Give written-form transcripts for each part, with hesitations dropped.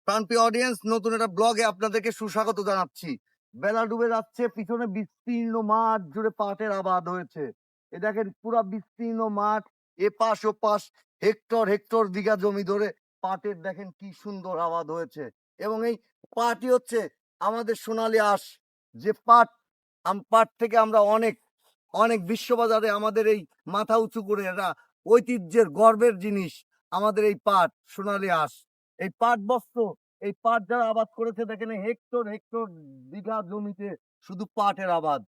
প্রাণপ্রিয় অডিয়েন্স, নতুন একটা ব্লগে আপনাদেরকে সুস্বাগত জানাচ্ছি। বেলা ডুবে যাচ্ছে, পিছনে বিস্তীর্ণ মাঠ জুড়ে পাটের আবাদ হয়েছে। এ দেখেন পুরা বিস্তীর্ণ মাঠ, এপাশ ওপাশ হেক্টর হেক্টর বিঘা জমি ধরে পাটের দেখেন কি সুন্দর আবাদ হয়েছে। এবং এই পাটই হচ্ছে আমাদের সোনালী আঁশ। যে পাট, পাট থেকে আমরা অনেক অনেক বিশ্ববাজারে আমাদের এই মাথা উঁচু করে এটা ঐতিহ্যের গর্বের জিনিস। আমাদের এই পাট সোনালী আঁশ, এই পাট বস্ত্র, এই পাট যারা আবাদ করেছে দেখেন হেক্টর হেক্টর বিঘা জমিতে শুধু পাটের আবাদ।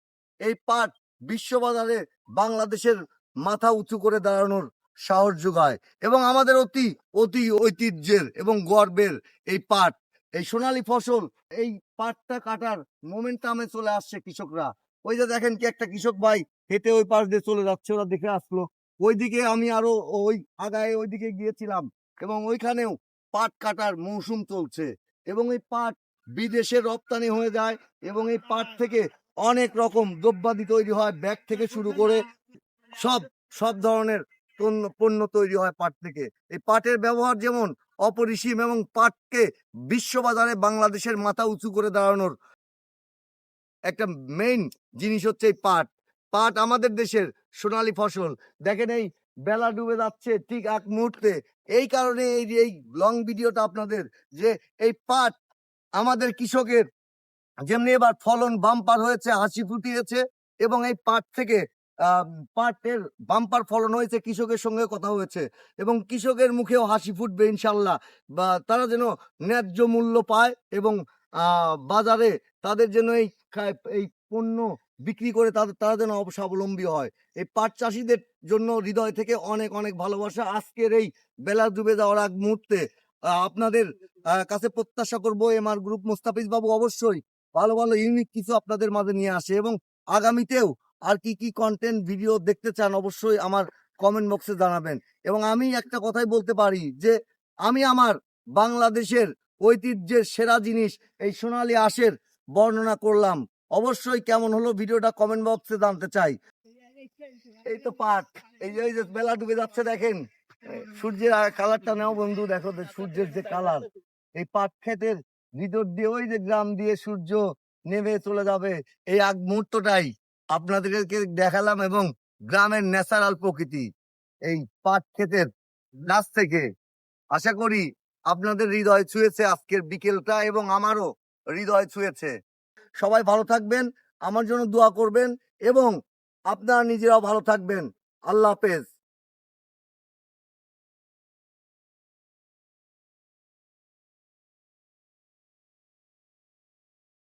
এই পাট বিশ্ববাজারে বাংলাদেশের মাথা উঁচু করে দাঁড়ানোর সাহস যোগায় এবং আমাদের অতি অতি ঐতিহ্যের এবং গর্বের এই পাট, এই সোনালী ফসল। এই পাটটা কাটার মোমেন্টামে চলে আসছে কৃষকরা। ওই যে দেখেন কি একটা কৃষক ভাই হেঁটে ওই পাশ দিয়ে চলে যাচ্ছে, ওরা দেখে আসলো। ওইদিকে আমি আরো ওই আগায় ওইদিকে গিয়েছিলাম এবং ওইখানেও পাট কাটার মৌসুম চলছে এবং এই পাট বিদেশে রপ্তানি হয়ে যায় এবং এই পাট থেকে অনেক রকম দ্রব্যাদি তৈরি হয়, ব্যাগ থেকে শুরু করে সব সব ধরনের পণ্য তৈরি হয় পাট থেকে। এই পাটের ব্যবহার যেমন অপরিসীম এবং পাটকে বিশ্ববাজারে বাংলাদেশের মাথা উঁচু করে দাঁড়ানোর একটা মেইন জিনিস হচ্ছে এই পাট। পাট আমাদের দেশের সোনালী ফসল। দেখেন এই বেলা ডুবে যাচ্ছে ঠিক এক মুহূর্তে। এই কারণে এই লং ভিডিওটা আপনাদের, যে এই পাট আমাদের কৃষকের যেমনি এবার ফলন বাম্পার হয়েছে, হাসি ফুটিয়েছে এবং এই পাট থেকে পাটের বাম্পার ফলন হয়েছে, কৃষকের সঙ্গে কথা হয়েছে এবং কৃষকের মুখেও হাসি ফুটবে ইনশাল্লাহ। বা তারা যেন ন্যায্য মূল্য পায় এবং বাজারে তাদের যেন এই পণ্য বিক্রি করে তারা যেন স্বাবলম্বী হয়। এই পাট চাষিদের জন্য হৃদয় থেকে অনেক অনেক ভালোবাসা। আজকের এই বেলা ডুবে যাওয়ার আগ মুহূর্তে আপনাদের কাছে প্রত্যাশা করবো এমআর গ্রুপ মোস্তাফিজ বাবু অবশ্যই ভালো ভালো ইউনিক কিছু আপনাদের মাঝে নিয়ে আসে এবং আগামীতেও আর কি কি কন্টেন্ট ভিডিও দেখতে চান অবশ্যই আমার কমেন্ট বক্সে জানাবেন। এবং আমি একটা কথাই বলতে পারি যে আমি আমার বাংলাদেশের ঐতিহ্যের সেরা জিনিস এই সোনালী আঁশের বর্ণনা করলাম। অবশ্যই কেমন হলো ভিডিওটা কমেন্ট বক্সে জানতে চাই। এই তো পাট, এই যে বেলা ডুবে যাচ্ছে দেখেন, সূর্যের কালারটা নাও বন্ধু, দেখো সূর্যের যে কালার। এই পাট ক্ষেতের ভিতর দিয়ে ওই যে গ্রাম দিয়ে সূর্য নেমে চলে যাবে, এই আগ মুহূর্তটাই আপনাদেরকে দেখালাম এবং গ্রামের ন্যাচারাল প্রকৃতি এই পাট ক্ষেতের গাছ থেকে আশা করি আপনাদের হৃদয় ছুঁয়েছে আজকের বিকেলটা এবং আমারও হৃদয় ছুঁয়েছে। সবাই ভালো থাকবেন, আমার জন্য দোয়া করবেন এবং আপনারা নিজেরাও ভালো থাকবেন। আল্লাহ হাফেজ।